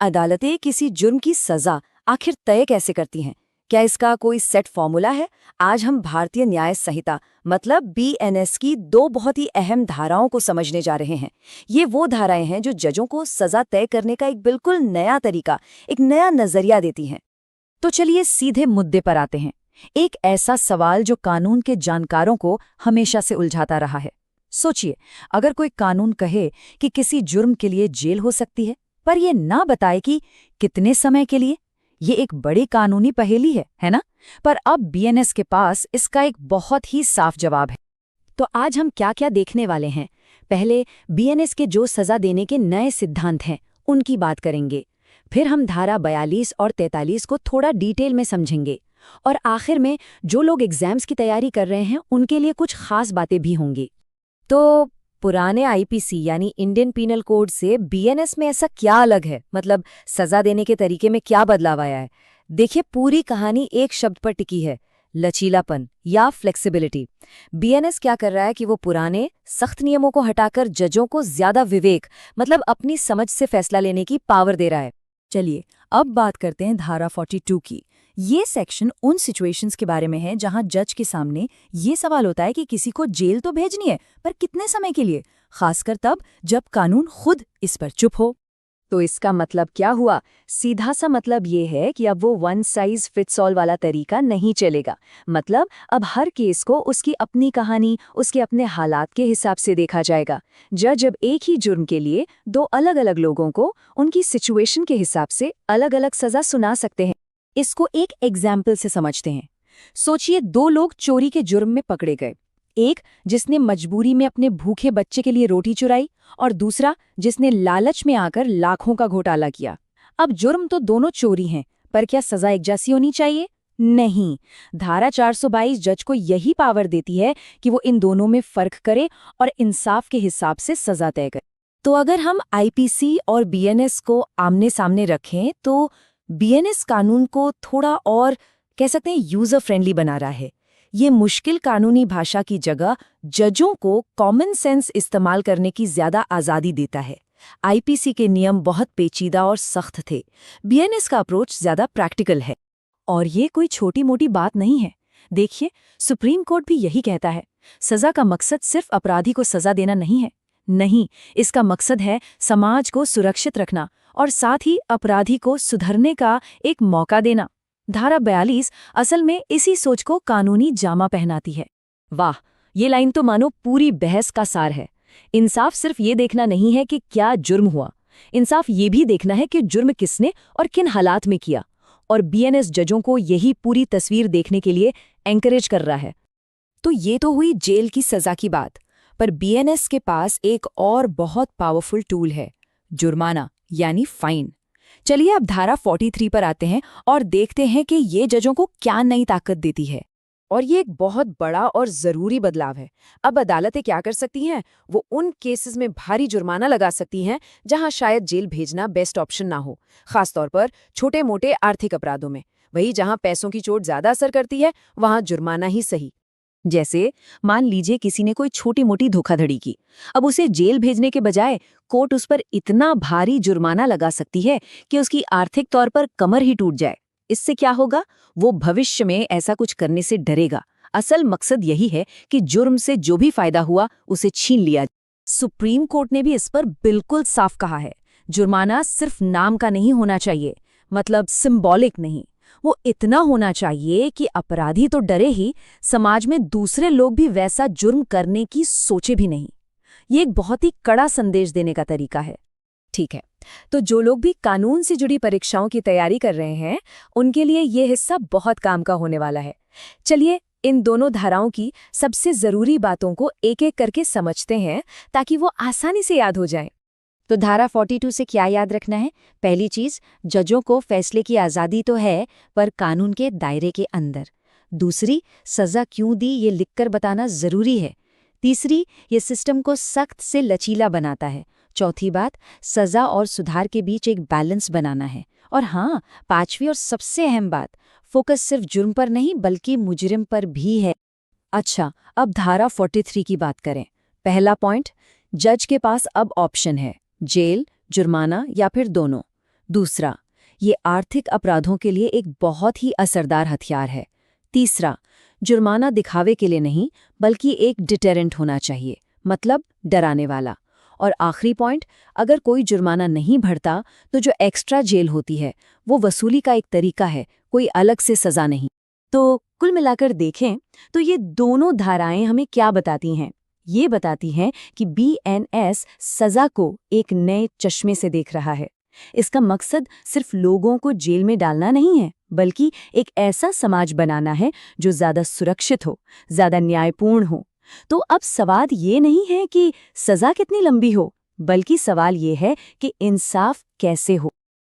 अदालतें किसी जुर्म की सजा आखिर तय कैसे करती हैं? क्या इसका कोई सेट फॉर्मूला है? आज हम भारतीय न्याय संहिता मतलब बीएनएस की दो बहुत ही अहम धाराओं को समझने जा रहे हैं। ये वो धाराएं हैं जो जजों को सजा तय करने का एक बिल्कुल नया तरीका, एक नया नजरिया देती हैं। तो चलिए सीधे मुद्दे पर आते हैं। एक ऐसा सवाल जो कानून के जानकारों को हमेशा से उलझाता रहा है। सोचिए, अगर कोई कानून कहे कि किसी जुर्म के लिए जेल हो सकती है, पर यह ना बताए कि कितने समय के लिए। ये एक बड़ी कानूनी पहेली है ना? पर अब बीएनएस के पास इसका एक बहुत ही साफ जवाब है। तो आज हम क्या क्या देखने वाले हैं? पहले बीएनएस के जो सजा देने के नए सिद्धांत हैं उनकी बात करेंगे। फिर हम धारा 42 और 43 को थोड़ा डिटेल में समझेंगे। और आखिर में जो लोग एग्जाम्स की तैयारी कर रहे हैं उनके लिए कुछ खास बातें भी होंगी। तो पुराने आईपीसी यानी इंडियन पीनल कोड से बीएनएस में ऐसा क्या अलग है? मतलब सजा देने के तरीके में क्या बदलाव आया है? देखिए, पूरी कहानी एक शब्द पर टिकी है, लचीलापन या फ्लेक्सिबिलिटी। बीएनएस क्या कर रहा है कि वो पुराने सख्त नियमों को हटाकर जजों को ज्यादा विवेक, मतलब अपनी समझ से फैसला लेने की पावर दे रहा है। चलिए अब बात करते हैं धारा 42 की। ये सेक्शन उन सिचुएशंस के बारे में है जहां जज के सामने ये सवाल होता है कि किसी को जेल तो भेजनी है, पर कितने समय के लिए, खासकर तब जब कानून खुद इस पर चुप हो। तो इसका मतलब क्या हुआ? सीधा सा मतलब ये है कि अब वो वन साइज फिट्स ऑल वाला तरीका नहीं चलेगा। मतलब अब हर केस को उसकी अपनी कहानी, उसके अपने हालात के हिसाब से देखा जाएगा। जज अब एक ही जुर्म के लिए दो अलग अलग लोगों को उनकी सिचुएशन के हिसाब से अलग अलग सजा सुना सकते हैं। इसको एक एग्जाम्पल से समझते हैं। सोचिए, दो लोग चोरी के जुर्म में पकड़े गए। एक जिसने मजबूरी में अपने भूखे बच्चे के लिए रोटी चुराई, और दूसरा जिसने लालच में आकर लाखों का घोटाला किया। अब जुर्म तो दोनों चोरी हैं, पर क्या सजा एक जैसी होनी चाहिए? नहीं। धारा 422 जज को यही पावर देती है कि वो इन दोनों में फर्क करे और इंसाफ के हिसाब से सजा तय करे। तो अगर हम आईपीसी और बीएनएस को आमने सामने रखें तो बीएनएस कानून को थोड़ा और कह सकते हैं यूजर फ्रेंडली बना रहा है। ये मुश्किल कानूनी भाषा की जगह जजों को कॉमन सेंस इस्तेमाल करने की ज्यादा आज़ादी देता है। आईपीसी के नियम बहुत पेचीदा और सख्त थे, बीएनएस का अप्रोच ज्यादा प्रैक्टिकल है। और ये कोई छोटी मोटी बात नहीं है। देखिए, सुप्रीम कोर्ट भी यही कहता है, सजा का मकसद सिर्फ अपराधी को सजा देना नहीं है। नहीं, इसका मकसद है समाज को सुरक्षित रखना और साथ ही अपराधी को सुधरने का एक मौका देना। धारा 42 असल में इसी सोच को कानूनी जामा पहनाती है। वाह, ये लाइन तो मानो पूरी बहस का सार है। इंसाफ सिर्फ ये देखना नहीं है कि क्या जुर्म हुआ, इंसाफ ये भी देखना है कि जुर्म किसने और किन हालात में किया। और बीएनएस जजों को यही पूरी तस्वीर देखने के लिए एनकरेज कर रहा है। तो ये तो हुई जेल की सजा की बात, पर बीएनएस के पास एक और बहुत पावरफुल टूल है, जुर्माना यानी फाइन। चलिए अब धारा 43 पर आते हैं और देखते हैं कि ये जजों को क्या नई ताकत देती है। और ये एक बहुत बड़ा और जरूरी बदलाव है। अब अदालतें क्या कर सकती हैं? वो उन केसेस में भारी जुर्माना लगा सकती हैं जहां शायद जेल भेजना बेस्ट ऑप्शन ना हो, खासतौर पर छोटे मोटे आर्थिक अपराधों में। वही जहां पैसों की चोट ज्यादा असर करती है वहां जुर्माना ही सही। जैसे मान लीजिए किसी ने कोई छोटी मोटी धोखाधड़ी की, अब उसे जेल भेजने के बजाय कोर्ट उस पर इतना भारी जुर्माना लगा सकती है कि उसकी आर्थिक तौर पर कमर ही टूट जाए। इससे क्या होगा? वो भविष्य में ऐसा कुछ करने से डरेगा। असल मकसद यही है कि जुर्म से जो भी फायदा हुआ उसे छीन लिया। सुप्रीम कोर्ट ने भी इस पर बिल्कुल साफ कहा है, जुर्माना सिर्फ नाम का नहीं होना चाहिए, मतलब सिंबॉलिक नहीं। वो इतना होना चाहिए कि अपराधी तो डरे ही, समाज में दूसरे लोग भी वैसा जुर्म करने की सोचे भी नहीं। ये एक बहुत ही कड़ा संदेश देने का तरीका है। ठीक है, तो जो लोग भी कानून से जुड़ी परीक्षाओं की तैयारी कर रहे हैं उनके लिए ये हिस्सा बहुत काम का होने वाला है। चलिए इन दोनों धाराओं की सबसे जरूरी बातों को एक एक करके समझते हैं ताकि वो आसानी से याद हो जाएं। तो धारा 42 से क्या याद रखना है? पहली चीज, जजों को फैसले की आज़ादी तो है, पर कानून के दायरे के अंदर। दूसरी, सजा क्यों दी ये लिखकर बताना जरूरी है। तीसरी, ये सिस्टम को सख्त से लचीला बनाता है। चौथी बात, सजा और सुधार के बीच एक बैलेंस बनाना है। और हाँ, पांचवी और सबसे अहम बात, फोकस सिर्फ जुर्म पर नहीं बल्कि मुजरिम पर भी है। अच्छा, अब धारा 43 की बात करें। पहला पॉइंट, जज के पास अब ऑप्शन है, जेल, जुर्माना या फिर दोनों। दूसरा, ये आर्थिक अपराधों के लिए एक बहुत ही असरदार हथियार है। तीसरा, जुर्माना दिखावे के लिए नहीं बल्कि एक डिटेरेंट होना चाहिए, मतलब डराने वाला। और आखिरी पॉइंट, अगर कोई जुर्माना नहीं भरता तो जो एक्स्ट्रा जेल होती है वो वसूली का एक तरीका है, कोई अलग से सजा नहीं। तो कुल मिलाकर देखें तो ये दोनों धाराएं हमें क्या बताती हैं? ये बताती हैं कि बीएनएस सजा को एक नए चश्मे से देख रहा है। इसका मकसद सिर्फ लोगों को जेल में डालना नहीं है, बल्कि एक ऐसा समाज बनाना है जो ज्यादा सुरक्षित हो, ज्यादा न्यायपूर्ण हो। तो अब सवाल ये नहीं है कि सजा कितनी लंबी हो, बल्कि सवाल ये है कि इंसाफ कैसे हो।